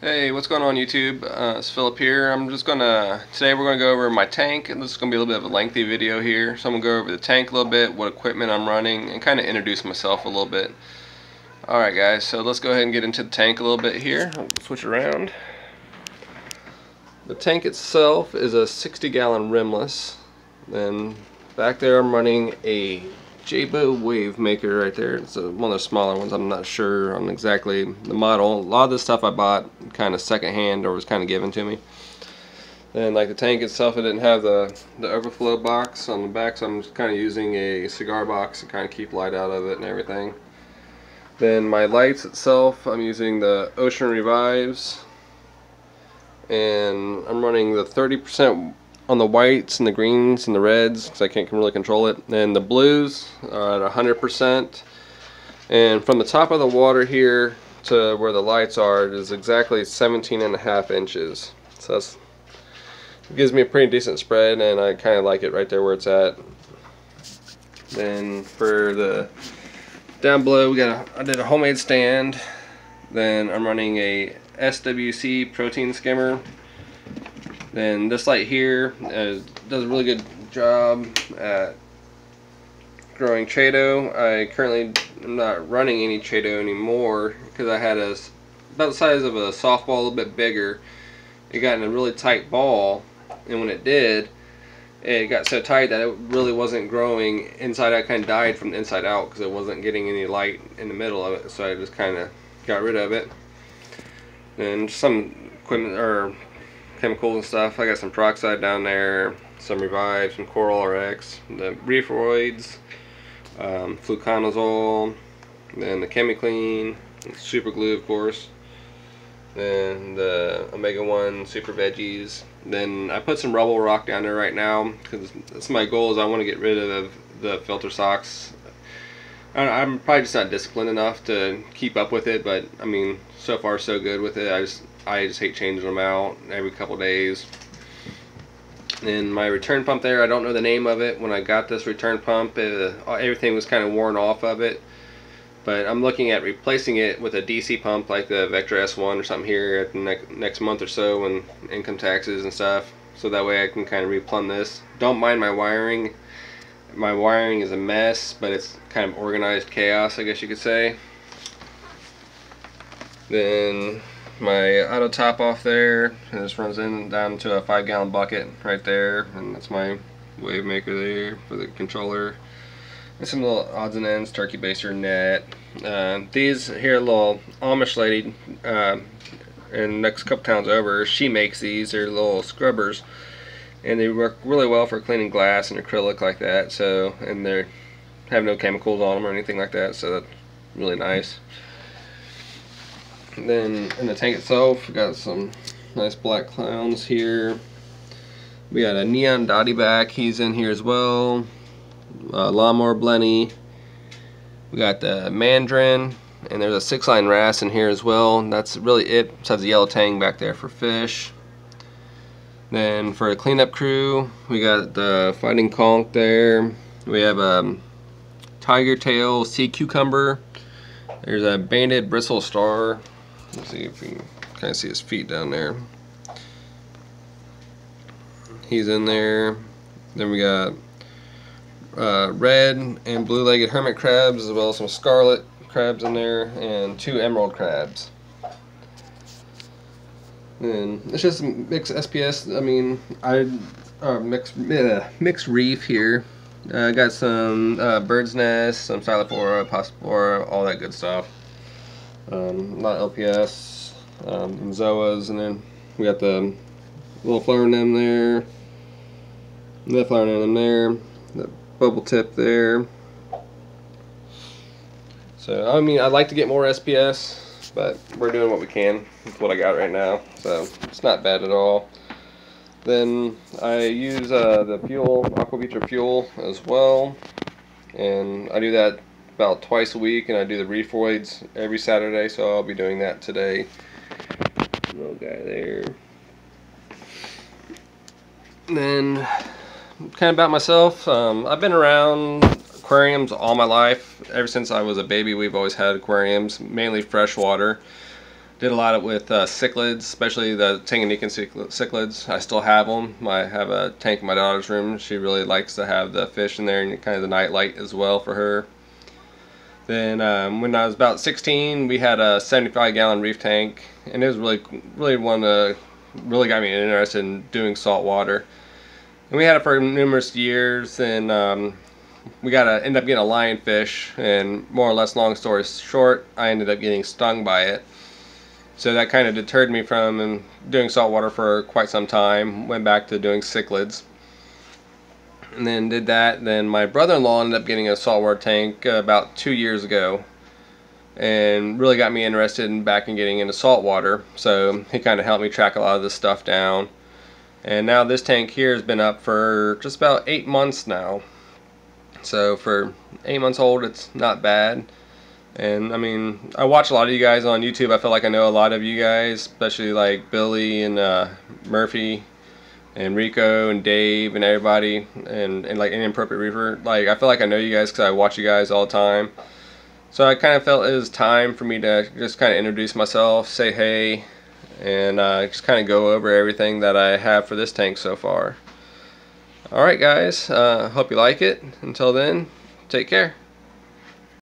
Hey, what's going on YouTube? It's Philip here. Today we're gonna go over my tank, and this is gonna be a little bit of a lengthy video here. So I'm gonna go over the tank a little bit, what equipment I'm running, and kind of introduce myself a little bit. Alright guys, so let's go ahead and get into the tank a little bit here. I'll switch around. The tank itself is a 60-gallon rimless. Then back there I'm running a Jaybo Wave Maker right there. It's one of the smaller ones. I'm not sure on exactly the model. A lot of this stuff I bought kind of secondhand or was kind of given to me. And like the tank itself, it didn't have the overflow box on the back, so I'm just kind of using a cigar box to kind of keep light out of it and everything. Then my lights itself, I'm using the Ocean Revives, and I'm running the 30% on the whites and the greens and the reds because I can't really control it. And the blues are at 100%. And from the top of the water here to where the lights are, it is exactly 17.5 inches. So it gives me a pretty decent spread, and I kind of like it right there where it's at. Then for the down below, I did a homemade stand. Then I'm running a SWC protein skimmer. Then this light here does a really good job at growing Chaeto. I currently am not running any Chaeto anymore because I had about the size of a softball, a little bit bigger. It got in a really tight ball, and when it did, it got so tight that it really wasn't growing inside out. Kind of died from the inside out because it wasn't getting any light in the middle of it, so I just kind of got rid of it. And some equipment or chemicals and stuff. I got some peroxide down there, some Revive, some Coral RX, the Reefroids, fluconazole, then the ChemiClean, super glue of course, then the Omega 1 super veggies. Then I put some Rubble Rock down there right now because that's my goal. Is I want to get rid of the filter socks. I'm probably just not disciplined enough to keep up with it, but I mean, so far so good with it. I just hate changing them out every couple days. And my return pump there, I don't know the name of it. When I got this return pump, everything was kind of worn off of it. But I'm looking at replacing it with a DC pump like the Vectra S1 or something here at the next month or so when income taxes and stuff. So that way I can kind of replumb this. Don't mind my wiring. My wiring is a mess, but it's kind of organized chaos, I guess you could say. Then my auto top off there, and this runs in down to a 5-gallon bucket right there, and that's my wave maker there for the controller. And some little odds and ends, turkey baster, net. These here, a little Amish lady, and the next couple towns over, she makes these. They're little scrubbers, and they work really well for cleaning glass and acrylic like that. So, and they have no chemicals on them or anything like that, so that's really nice. Then in the tank itself, we got some nice black clowns here. We got a Neon Dottie back, he's in here as well. Lawnmower Blenny. We got the Mandarin, and there's a 6-line wrasse in here as well. That's really it, besides the yellow tang back there for fish. Then for the cleanup crew, we got the Fighting Conch there. We have a Tiger Tail Sea Cucumber. There's a Banded Bristle Star. Let's see if we can kind of see his feet down there. He's in there. Then we got red and blue-legged hermit crabs, as well as some scarlet crabs in there, and 2 emerald crabs. And it's just mixed SPS. I mean, mixed reef here. Got some bird's nest, some Stylophora, Passophora, all that good stuff. A lot of LPS, and Zoas, and then we got the little flower anemone there, the flower anemone there, the bubble tip there. So I mean, I'd like to get more SPS, but we're doing what we can with what I got right now, so it's not bad at all. Then I use the fuel, Aquavitra fuel as well, and I do that about twice a week, and I do the Reefroids every Saturday, so I'll be doing that today. Little guy there. And then kind of about myself, I've been around aquariums all my life. Ever since I was a baby, we've always had aquariums, mainly freshwater. Did a lot with cichlids, especially the Tanganyika cichlids. I still have them. I have a tank in my daughter's room. She really likes to have the fish in there and kind of the night light as well for her. Then when I was about 16, we had a 75-gallon reef tank, and it was really one of really got me interested in doing saltwater. And we had it for numerous years, and we ended up getting a lionfish, and more or less, long story short, I ended up getting stung by it. So that kind of deterred me from doing saltwater for quite some time. Went back to doing cichlids, and then did that. Then my brother-in-law ended up getting a saltwater tank about 2 years ago, and really got me interested in getting into saltwater. So he kind of helped me track a lot of this stuff down. And now this tank here has been up for just about 8 months now. So for 8 months old, it's not bad. And I mean, I watch a lot of you guys on YouTube. I feel like I know a lot of you guys, especially like Billy and Murphy and Rico and Dave and everybody, and like Inappropriate Reefer. Like, I feel like I know you guys because I watch you guys all the time. So I kind of felt it was time for me to just kind of introduce myself, say hey, and just kind of go over everything that I have for this tank so far. Alright guys, hope you like it. Until then, take care.